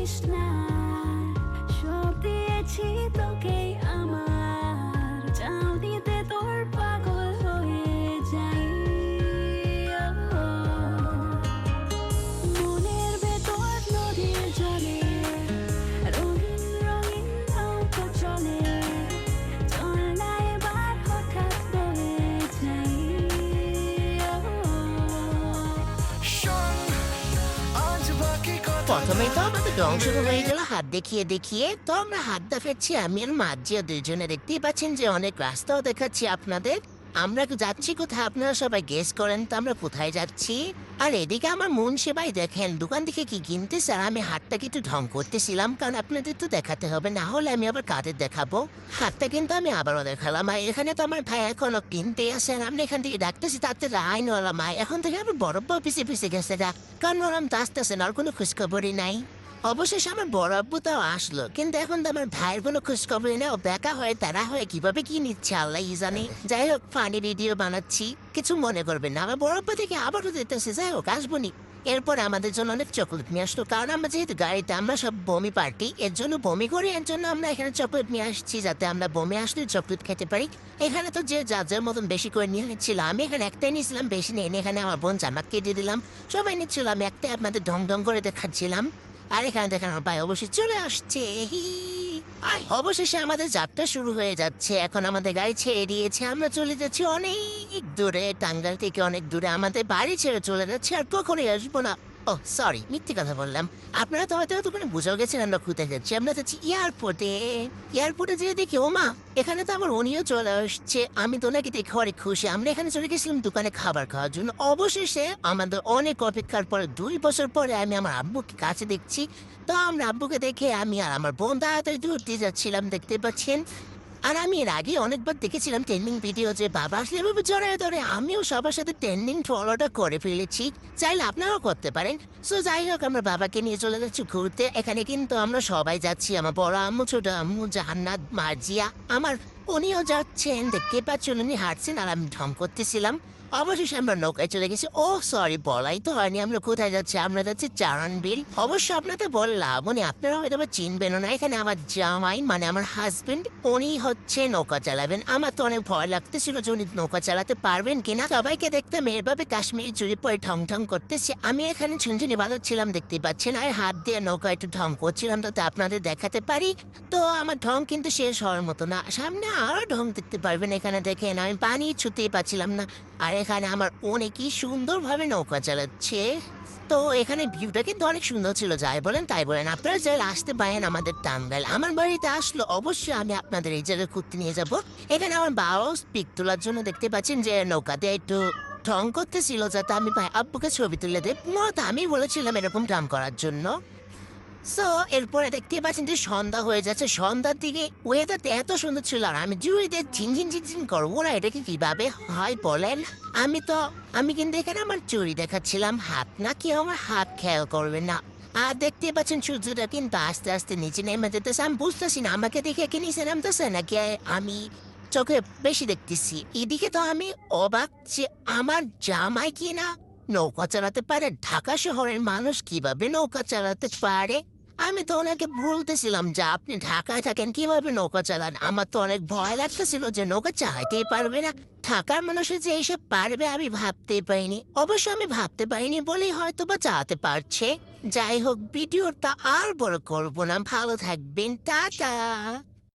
করিস না, সব দিয়েছি তোকে আমার, চাও দিতে তোর পাগল হয়ে যাই। মনের ভেতর নদীর জলে রঙিন রঙিন নৌকা চলে, চল না এবার হঠাৎ বয়ে যাই। প্রথমে তো আমাদের রং শুরু হয়ে গেল হাত দেখিয়ে দেখিয়ে। তো আমরা হাত দেখাচ্ছি আমি আর মাঝিও দুইজনে, দেখতেই পাচ্ছেন যে অনেক রাস্তাও দেখাচ্ছি আপনাদের। আমরা যাচ্ছি কোথায় আপনারা সবাই গেস করেন তো আমরা কোথায় যাচ্ছি। আর এদিকে আমার মুন্সি ভাই দেখেন দোকান থেকে কি কিনতেছে, আর আমি হাতটাকে একটু ঢং করতেছিলাম কারণ আপনাদের তো দেখাতে হবে, না হলে আমি আবার কাদের দেখাবো। হাতটা কিন্তু আমি আবারও দেখালাম। আর এখানে তো আমার ভাই এখনো কিনতে আসেন, আমি এখান থেকে ডাকতেছি তাতে আইন ওলা মায় এখন থেকে আমার বড় পিছিয়ে পিছিয়ে গেছে কারণ ওরাম তো আসতেছেন আর কোনো খোঁজখবরই নাই। অবশেষে আমার বড় আব্বু তাও আসলো, কিন্তু এখন তো আমার ভাইয়ের কোনো খোঁজখবরই নেই। ও বেকা হয়ে তারা হয়ে কিভাবে কি নিচ্ছে আল্লাহ জানে। যাই হোক ফানি ভিডিও বানাচ্ছি, কিছু মনে করবেন না। আমার বড় আব্বু থেকে আবারও দিতেছে, যাই হোক আসবনি। এরপর আমাদের জন্য অনেক চকলেট নিয়ে আসলো, কারণ আমরা যেহেতু গাড়িতে আমরা সব বমি পার্টি, এর জন্য বমি করি, এর জন্য আমরা এখানে চকলেট নিয়ে আসছি যাতে আমরা বমি আসলে চকলেট খেতে পারি। এখানে তো যে যার মতন বেশি করে নিয়ে নিচ্ছিল, আমি এখানে একটাই নিয়েছিলাম, বেশি নেই। এখানে আমার বোন জামাত কেটে দিলাম, সবাই নিচ্ছিল, আমি একটাই আপনাদের ঢং ঢং করে দেখাচ্ছিলাম। আর এখানে দেখেন আমার ভাই অবশ্যই চলে আসছে। অবশেষে আমাদের যাত্রা শুরু হয়ে যাচ্ছে। এখন আমাদের গাড়ি ছেড়ে দিয়েছে, আমরা চলে যাচ্ছি অনেক দূরে, টাঙ্গাইল থেকে অনেক দূরে আমাদের বাড়ি ছেড়ে চলে যাচ্ছে, আর কখনোই আসবো না। ও সরি, মিথ্যে কথা বললাম। আপনারা তো হয়তো দোকানে বুঝেও গেছেন আমরা কোথায় যাচ্ছি। আমরা যাচ্ছি এয়ারপোর্টে। এয়ারপোর্টে যেয়ে দেখি ও মা, এখানে তো আবার উনিও চলে আসছে। আমি তো নাকি দেখে অনেক খুশি। আমরা এখানে চলে গেছিলাম দোকানে খাবার খাওয়ার জন্য। অবশেষে আমাদের অনেক অপেক্ষার পরে 2 বছর পরে আমি আমার আব্বুকে কাছে দেখছি। তো আমরা আব্বুকে দেখে আমি আর আমার বোন তাড়াতাড়ি দৌড়তে যাচ্ছিলাম, দেখতে পাচ্ছেন। আর আমি এর আগে অনেকবার দেখেছিলাম ট্রেন্ডিং ভিডিও যে বাবা আসলে এভাবে জড়ায় ধরে, আমিও সবার সাথে ট্রেন্ডিং ফলোটা করে ফেলেছি, চাইলে আপনারাও করতে পারেন। সো যাই হোক আমরা বাবাকে নিয়ে চলে যাচ্ছি ঘুরতে। এখানে কিন্তু আমরা সবাই যাচ্ছি, আমার বড় আম্মু, ছোট আম্মু, জাহান্নাত, মার্জিয়া, আমার উনিও যাচ্ছেন, দেখতে পাচ্ছেন উনি হাঁটছেন আর আমি ঢং করতেছিলাম। অবশেষে আমরা নৌকায় চলে গেছি। ও সরি, বলাই তো হয়নি আমরা কোথায় যাচ্ছি। আমরা যাচ্ছি চারণবিল। অবশ্য আপনাদের বললাম উনি আপনারা হয়তো বা চিনবেন না। এখানে আমার জামাই মানে আমার হাজবেন্ড, উনি হচ্ছে নৌকা চালাবেন। আমার তো অনেক ভয় লাগতেছিল যে উনি নৌকা চালাতে পারবেন কিনা। সবাইকে দেখতে মেয়েরভাবে কাশ্মীরি চুরি পরে ঠং ঠং করতেছে, আমি এখানে ঝুনঝুনি বাজাচ্ছিলাম, দেখতে পাচ্ছেন, আর হাত দিয়ে নৌকা একটু ঢং করছিলাম যাতে আপনাদের দেখাতে পারি। তো আমার ঢং কিন্তু শেষ হওয়ার মতো না, সামনে আরো ঢং দেখতে পারবেন। এখানে দেখেন আমি পানি ছুতেই পাচ্ছিলাম না, আর এখানে আমার অনেকই সুন্দরভাবে নৌকা চালাচ্ছে। তো এখানে ভিউটা কিন্তু অনেক সুন্দর ছিল, যাই বলেন তাই বলেন। আপনারা যারা আসতে পারেন আমাদের টাঙ্গাইল আমার বাড়িতে আসলো, অবশ্যই আমি আপনাদের এই জায়গায় ঘুরতে নিয়ে যাব। এখানে আমার বাবাও পিক তোলার জন্য দেখতে পাচ্ছেন যে নৌকাতে একটু ঢং করতেছিল যাতে আমি ভাই আব্বুকে ছবি তুলে দেব। মূলত আমি বলেছিলাম এরকম ঢং করার জন্য। সো এরপরে দেখতে পাচ্ছেন যে সন্ধ্যা হয়ে যাচ্ছে। সন্ধ্যার দিকে ওয়েদারটা এত সুন্দর ছিল, আর আমি জুড়িতে ঝিনঝিন ঝিনঝিন করবো না, এটাকে কিভাবে হয় বলেন। আমি কিন্তু এখানে আমার চুরি দেখাচ্ছিলাম, হাত না, কেউ আমার হাত খেয়াল করবে না। আর দেখতে পাচ্ছেন সূর্যটা কিন্তু আস্তে আস্তে নিচে নেমে যেতেছে। আমি বুঝতেছি না আমাকে দেখে কি নিচে নামতেছে নাকি আমি চোখে বেশি দেখতেছি। এদিকে তো আমি অবাক যে আমার জামাই কিনা নৌকা চালাতে পারে। ঢাকা শহরের মানুষ কিভাবে নৌকা চালাতে পারে? আমি তো ওনাকে বলতেছিলাম যে আপনি ঢাকায় থাকেন, কিভাবে নৌকা চালান। আমার তো অনেক ভয় লাগতেছিল যে নৌকা চালাতেই পারবে না। ঢাকার মানুষের যে এইসব পারবে আমি ভাবতেই পারিনি। অবশ্য আমি ভাবতে পারিনি বলেই হয়তো বা চালাতে পারছে। যাই হোক ভিডিওটা আর বড় করবো না, ভালো থাকবেন, টাটা।